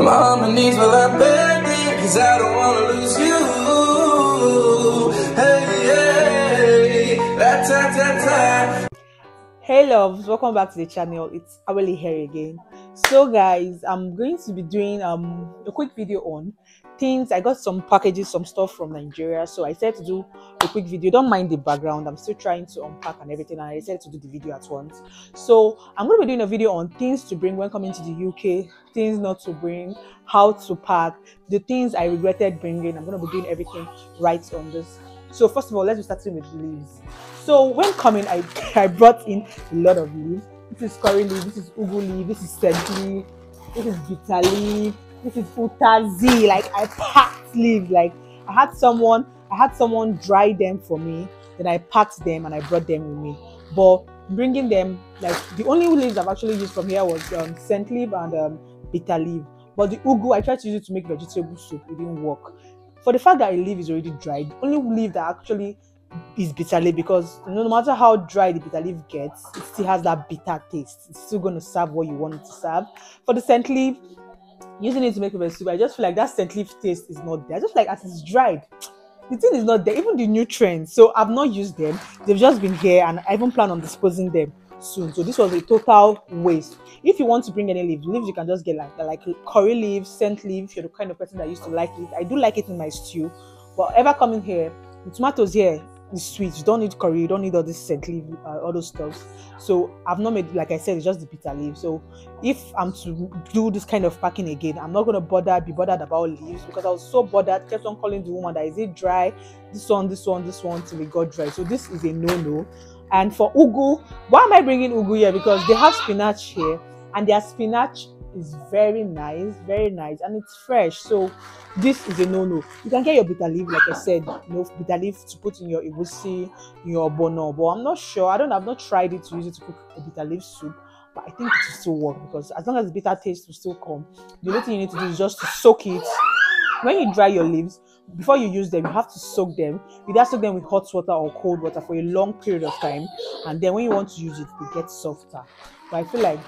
I'm on my knees while I'm begging, cause I don't wanna lose you. Hey, ta. Hey loves, welcome back to the channel. It's Aweli here again. So guys, I'm going to be doing a quick video on things. I got some packages, some stuff from Nigeria, so I decided to do a quick video. Don't mind the background, I'm still trying to unpack and everything, and I decided to do the video at once. So I'm going to be doing a video on things to bring when coming to the UK, things not to bring, how to pack, the things I regretted bringing. I'm going to be doing everything right on this. So first of all, let's be starting with leaves. So when coming, I brought in a lot of leaves. This is curry leaf, this is ugu leaf, this is scent leaf, this is bitter leaf, this is utazi. Like I packed leaves. Like I had someone dry them for me, then I packed them and I brought them with me. But bringing them, like the only leaves I've actually used from here was scent leaf and bitter leaf. But the ugu, I tried to use it to make vegetable soup. It didn't work. For the fact that a leaf is already dried, the only leaf that actually is bitter leaf, because no matter how dry the bitter leaf gets, it still has that bitter taste. It's still going to serve what you want it to serve. For the scent leaf, using it to make a soup, I just feel like that scent leaf taste is not there. I just like as it's dried, the thing is not there, even the nutrients. So I've not used them. They've just been here, and I even plan on disposing them soon. So this was a total waste. If you want to bring any leaves you can just get like curry leaves, scent leaf. If you're the kind of person that used to like it, I do like it in my stew. But ever coming here, the tomatoes here is sweet. You don't need curry, you don't need all this scent leaf, all those stuff. So I've not made, like I said, it's just the bitter leaf. So if I'm to do this kind of packing again, I'm not going to be bothered about leaves, because I was so bothered, kept on calling the woman that is it dry, this one till it got dry. So this is a no. And for ugu, why am I bringing ugu here? Because they have spinach here, and their spinach is very nice, and it's fresh. So this is a no. You can get your bitter leaf, like I said, bitter leaf to put in your egusi, in your bono. But I'm not sure. I've not tried it to use it to cook a bitter leaf soup, but I think it will still work, because as long as the bitter taste will still come, the only thing you need to do is just to soak it. When you dry your leaves, before you use them, you have to soak them. You either soak them with hot water or cold water for a long period of time, and then when you want to use it, they get softer. But I feel like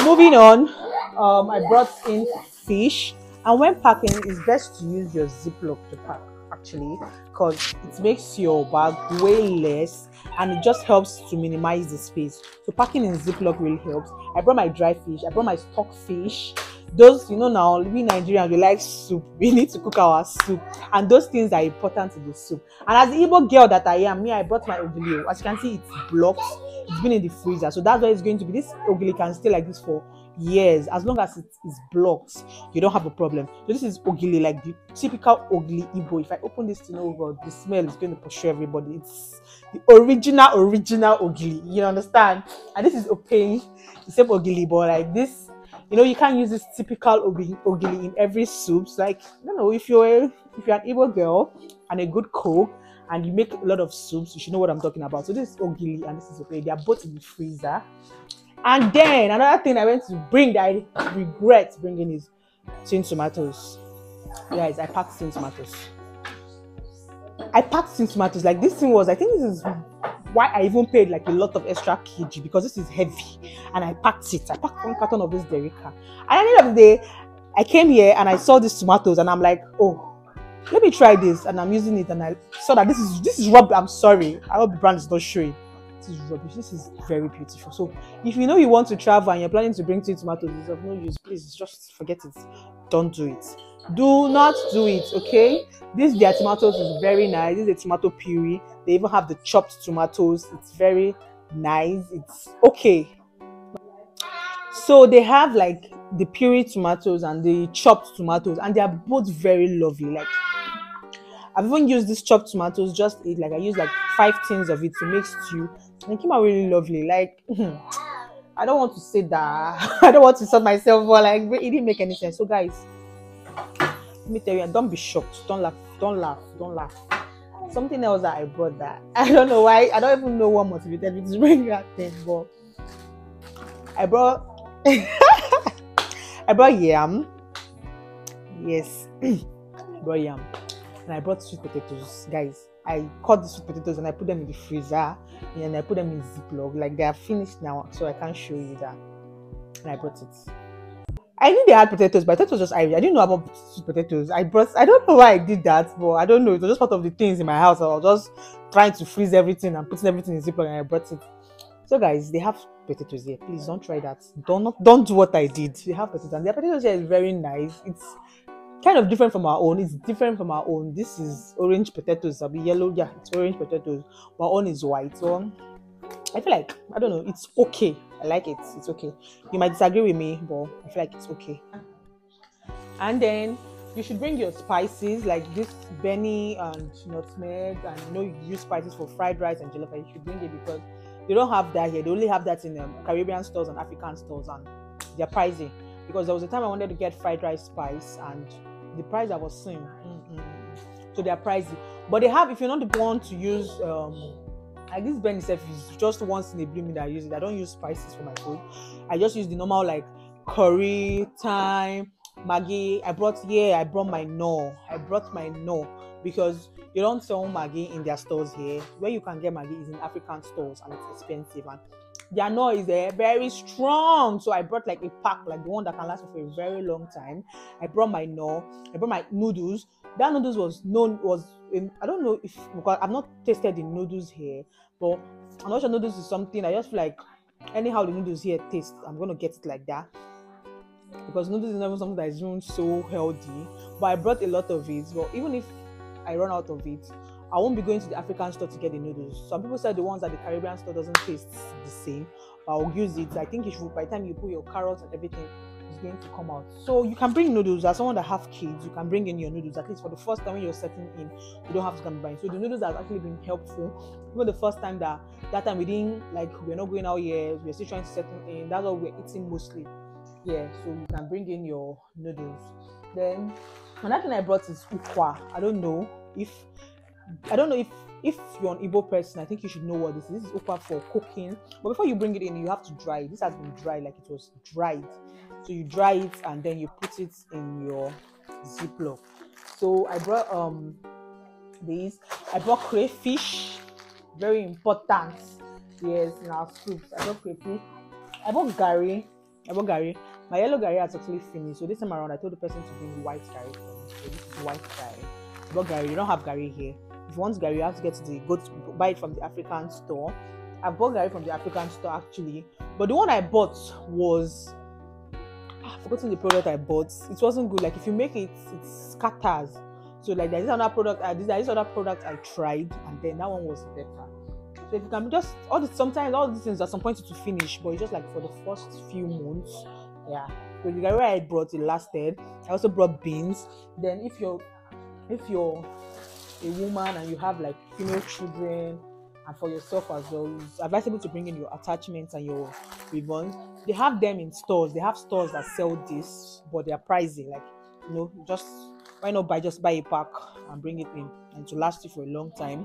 moving on, I brought in fish, and when packing, it's best to use your Ziploc to pack, actually, because it makes your bag way less, and it just helps to minimize the space. So packing in Ziploc really helps. I brought my dry fish, I brought my stock fish. Those, now, we Nigerians, we like soup. We need to cook our soup, and those things are important to the soup. And as the Igbo girl that I am, I brought my ogili. As you can see, it's blocked. It's been in the freezer, so that's why it's going to be. This ogili can stay like this for years, as long as it is blocked. You don't have a problem. So this is ogili, like the typical ogili Igbo. If I open this thing, oh god, the smell is going to pursue everybody. It's the original ogili. You understand? And this is opay, the same ogili, but like this. You can't use this typical ogili in every soup. So like, if you're an Igbo girl and a good cook and you make a lot of soups, you should know what I'm talking about. So this is ogili and this is okay. They are both in the freezer. And then another thing I went to bring that I regret bringing is tin tomatoes. Guys, I packed tin tomatoes. Like this thing was, I think this is why I even paid like a lot of extra kg, because this is heavy, and I packed it. I packed one carton of this Derica, and at the end of the day, I came here and I saw these tomatoes, and I'm like, oh, let me try this, and I'm using it, and I saw that this is rubbish. I'm sorry, I hope the brand is not showing. This is rubbish. This is very beautiful. So if you want to travel and you're planning to bring tin tomatoes, it's of no use. Please just forget it. Don't do it. Do not do it, okay? Their tomatoes is very nice. This is a tomato puree. They even have the chopped tomatoes. It's very nice. It's okay. So they have like the puree tomatoes and the chopped tomatoes, and they are both very lovely. Like I've even used these chopped tomatoes, just eat. Like I used like 5 tins of it to make stew, and it came out really lovely. Like I don't want to say that. I don't want to insult myself, but like it didn't make any sense. So guys, let me tell you, and don't be shocked. Don't laugh. Something else that I brought that I don't know why. I don't even know what motivated me to bring that thing, but I brought I brought yam. Yes, I brought yam, and I brought sweet potatoes, guys. I cut the sweet potatoes and I put them in the freezer, and I put them in Ziploc. Like they are finished now, so I can't show you that. And I brought it. I knew they had potatoes, but I thought it was just Irish. I didn't know about sweet potatoes. I don't know why I did that, but I don't know. It was just part of the things in my house. I was just trying to freeze everything and putting everything in ziploc, and I brought it. So guys, they have potatoes here. Please don't try that. Don't do what I did. They have potatoes, and their potatoes here is very nice. It's kind of different from our own. It's different from our own. This is orange potatoes. I'll be yellow. Yeah, it's orange potatoes. My own is white. So I feel like, I don't know, it's okay. I like it. It's okay. You might disagree with me, but I feel like it's okay. And then you should bring your spices like this Benny and nutmeg, and you use spices for fried rice and jollof rice. You should bring it because they don't have that here. They only have that in Caribbean stores and African stores, and they're pricey. Because there was a time I wanted to get fried rice spice, and the price I was seeing, so they're pricey. But they have, if you're not the one to use like this Benny stuff is just once in a blue moon that I use it. I don't use spices for my food. I just use the normal like curry, thyme, Maggi. I brought my no. I brought my no because you don't sell Maggi in their stores here. Where you can get Maggi is in African stores, and it's expensive. And their no is very strong. So I brought like a pack, like the one that can last me for a very long time. I brought my no. I brought my noodles. That noodles I don't know if, because I've not tasted the noodles here, but I'm not sure noodles is something. I just feel like anyhow the noodles here taste, I'm gonna get it like that. Because noodles is never something that is even so healthy. But I brought a lot of it. But even if I run out of it, I won't be going to the African store to get the noodles. Some people said the ones at the Caribbean store doesn't taste the same. But I'll use it. I think by the time you put your carrots and everything, it's going to come out. So you can bring noodles. As someone that have kids, you can bring in your noodles. At least for the first time when you're setting in, you don't have to come buying. So the noodles has actually been helpful. Even the first time that time we didn't, like, we're not going out yet, we're still trying to settle in. That's what we're eating mostly. Yeah, so you can bring in your noodles. Then another thing I brought is ukwa. I don't know if you're an Igbo person, I think you should know what this is. This is ukwa for cooking. But before you bring it in, you have to dry it. This has been dried, like it was dried. So you dry it and then you put it in your ziploc. So I brought these. I brought crayfish. Very important. Yes, in our soups. I brought crayfish. I brought gari. My yellow gari has actually finished. So this time around, I told the person to bring white gari for me. So this is white gari. I brought gari. You don't have gari here. If you want gari, you have to buy it from the African store. I bought gari from the African store actually. But the one I bought was, I've forgotten the product I bought. It wasn't good. Like if you make it, it scatters. So like there's another product. There's other product I tried, and then that one was better. So if you can just sometimes all these things at some point to finish, but it's just like for the first few months. Yeah. So the gari I brought, it lasted. I also brought beans. Then if you're a woman and you have like female children, and for yourself as well, it's advisable to bring in your attachments and your ribbons. They have them in stores. They have stores that sell this, but they're pricey. Like, just why not buy a pack and bring it in, and to last you for a long time.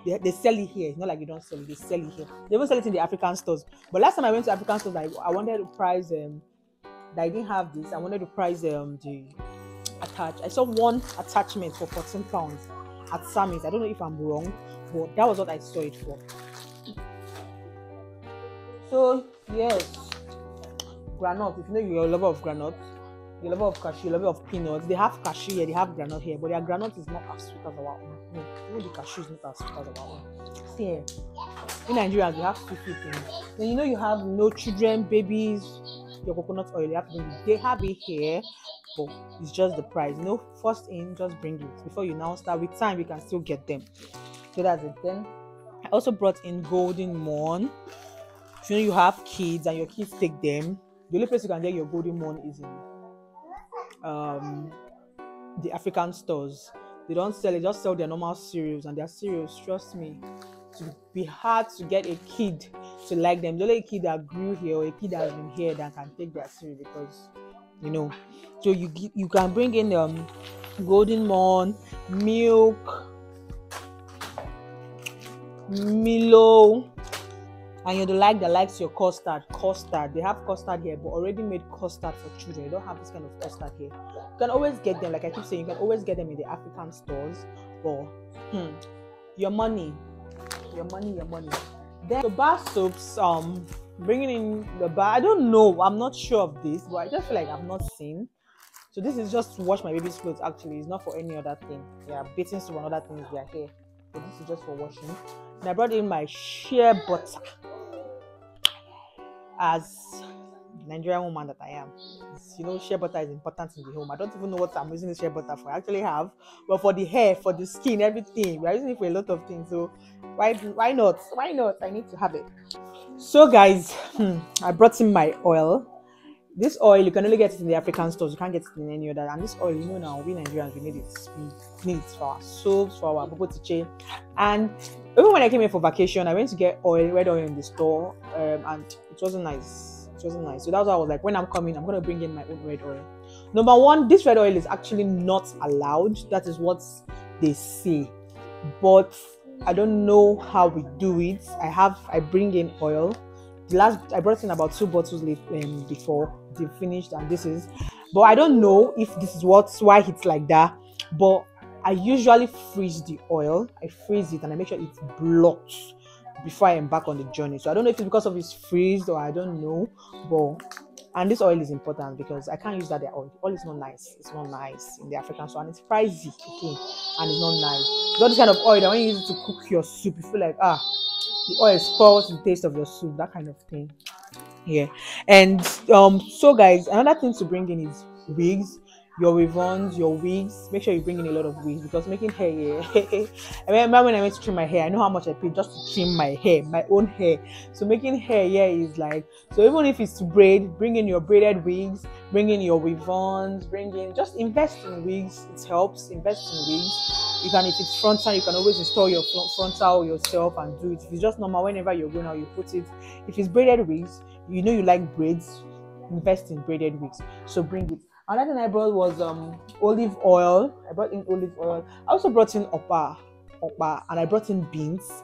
They sell it here. It's not like you don't sell it. They sell it here. They even sell it in the African stores. But last time I went to African stores, I wanted to price I didn't have this. I wanted to price the attach. I saw one attachment for £14 at Sammy's. I don't know if I'm wrong, but that was what I saw it for. So yes, groundnut. If you know you're a lover of groundnut, you're a lover of cashew, you're a lover of peanuts. They have cashew here. They have groundnut here, but their groundnut is not as sweet as our own. No, even the cashew is not as sweet as our own. See here, in Nigeria we have sweet things. Then you have no children, babies. Your coconut oil, they have it here, but it's just the price. First in, just bring it before you now start. With time, you can still get them. So that's it. Then I also brought in golden morn. If you have kids and your kids take them, the only place you can get your golden morn is in the African stores. They don't sell it, just sell their normal cereals, and their cereals, trust me, to be hard to get a kid to like them. The only kid that grew here or a kid that has been here that can take their cereal, because so you can bring in golden morn, milk, Milo, and you're the that likes your custard. They have custard here, but already made custard for children. You don't have this kind of custard here. You can always get them, like I keep saying, you can always get them in the African stores. But your money. Then the bar soaps, bringing in the bar. I don't know, I'm not sure of this, but I just feel like I've not seen. So this is just to wash my baby's clothes. Actually, it's not for any other thing. Yeah, bathing soap and other things they are here, but this is just for washing. And I brought in my shea butter. As the Nigerian woman that I am, shea butter is important in the home. I don't even know what I'm using the shea butter for. I actually have, but for the hair, for the skin, everything, we are using it for a lot of things. So why not? Why not? I need to have it. So guys, I brought in my oil. This oil, you can only get it in the African stores. You can't get it in any other. And this oil, now, we Nigerians, we need it. We need it for our soaps, for our bobo tiche. And even when I came here for vacation, I went to get red oil in the store, and it wasn't nice. It wasn't nice. So that's why I was like, when I'm coming, I'm going to bring in my own red oil. Number one, this red oil is actually not allowed. That is what they say. But I don't know how we do it. I bring in oil. I brought in about 2 bottles before they finished, and this is, but I don't know if this is why it's like that. But I usually freeze the oil. I freeze it and I make sure it's blocked before I embark on the journey. So I don't know if it's because of it's freezed or I don't know. And this oil is important because I can't use that oil. The oil is not nice. It's not nice in the African store, and it's pricey, okay, and it's not nice. It's not this kind of oil that when you use it to cook your soup, you feel like the oil spoils the taste of your soup, that kind of thing. Yeah. And so guys, another thing to bring in is wigs, your ribbons, your wigs. Make sure you bring in a lot of wigs because making hair, yeah. I remember when I went to trim my hair, I know how much I paid just to trim my hair, my own hair. So making hair, yeah, is like, so even if it's to braid, bring in your braided wigs, bring in your ribbons, just invest in wigs. It helps. Invest in wigs. You can, if it's frontal, you can always install your frontal yourself and do it. If it's just normal, whenever you're going out, you put it. If it's braided wigs, you like braids, invest in braided wigs. So bring it. Another thing I brought was olive oil. I brought in olive oil. I also brought in oppa, and I brought in beans.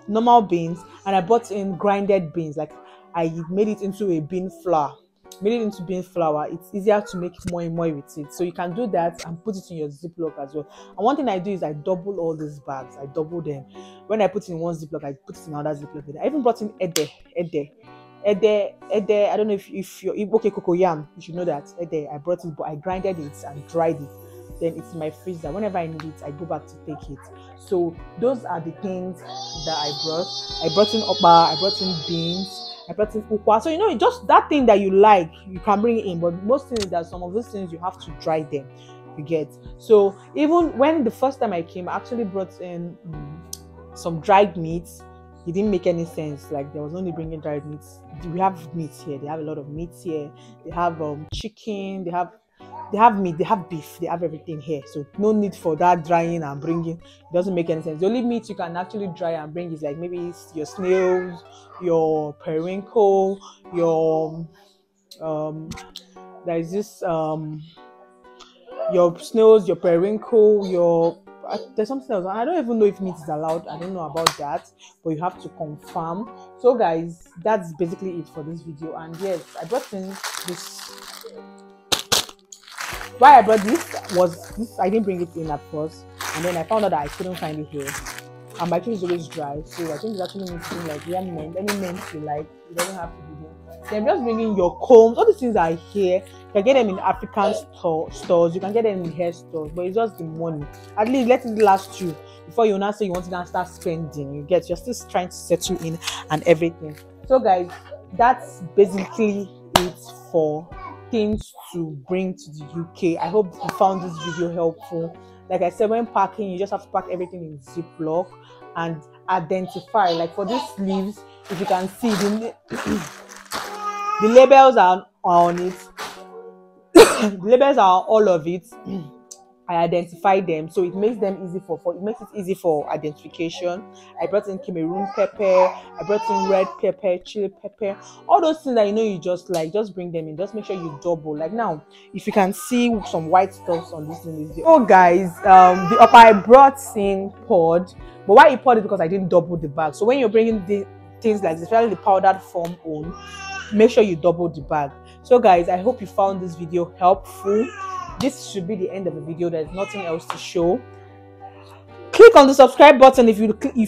Normal beans, and I brought in grinded beans. Like I made it into a bean flour. It's easier to make more with it. So you can do that and put it in your Ziploc as well. And one thing I do is I double all these bags. I double them. When I put in one Ziploc, I put it in another Ziploc. I even brought in ede. I don't know if you're okay, cocoyam. You should know that ede. I brought it, but I grinded it and dried it. Then it's in my freezer. Whenever I need it, I go back to take it. So those are the things that I brought. I brought in oppa. I brought in beans. I brought in ukwa. So just that thing that you like, you can bring it in. But most things that some of those things you have to dry them. You get. So even when the first time I came, I actually brought in some dried meats. It didn't make any sense. Like there was only bringing dried meats. We have meats here. They have a lot of meats here. They have chicken. They have meat. They have beef. They have everything here. So no need for that drying and bringing. It doesn't make any sense. The only meat you can actually dry and bring is like maybe your snails, your periwinkle, your there is this your snails, your periwinkle, there's something else. I don't even know if meat is allowed. I don't know about that, but you have to confirm. So guys, that's basically it for this video. And yes, I brought in this. Why I brought this was this. I didn't bring it in at first, and then I found out that I couldn't find it here. And my clothes is always dry, so I think it's actually mixing like any mint you like. It doesn't have to be there. Then just bringing your combs. All these things are here. You can get them in African stores. You can get them in hair stores, but it's just the money. At least let it last you before you now say you want to start spending. You're still trying to settle in and everything. So guys, that's basically it for things to bring to the UK. I hope you found this video helpful. Like I said, when packing, you just have to pack everything in Ziploc and identify. Like for these sleeves, if you can see, the labels are on it. The labels are all of it. I identify them, so it makes them easy it easy for identification. I brought in Cameroon pepper, I brought in red pepper, chili pepper, all those things that you just bring them in. Just make sure you double. Like now, if you can see some white stuff on this thing. Oh guys, the upper I brought in poured, but why it poured is because I didn't double the bag. So when you're bringing the things like this, especially the powdered form on, make sure you double the bag. So guys, I hope you found this video helpful. This should be the end of the video. There's nothing else to show. click on the subscribe button if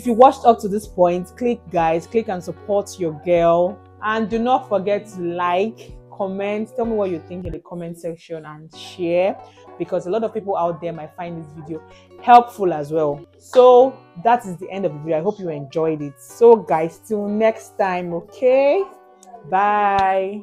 you watched up to this point. Click, guys, click and support your girl. And do not forget to like, comment, tell me what you think in the comment section, and share, because a lot of people out there might find this video helpful as well. So that is the end of the video. I hope you enjoyed it. So guys, till next time, okay, bye.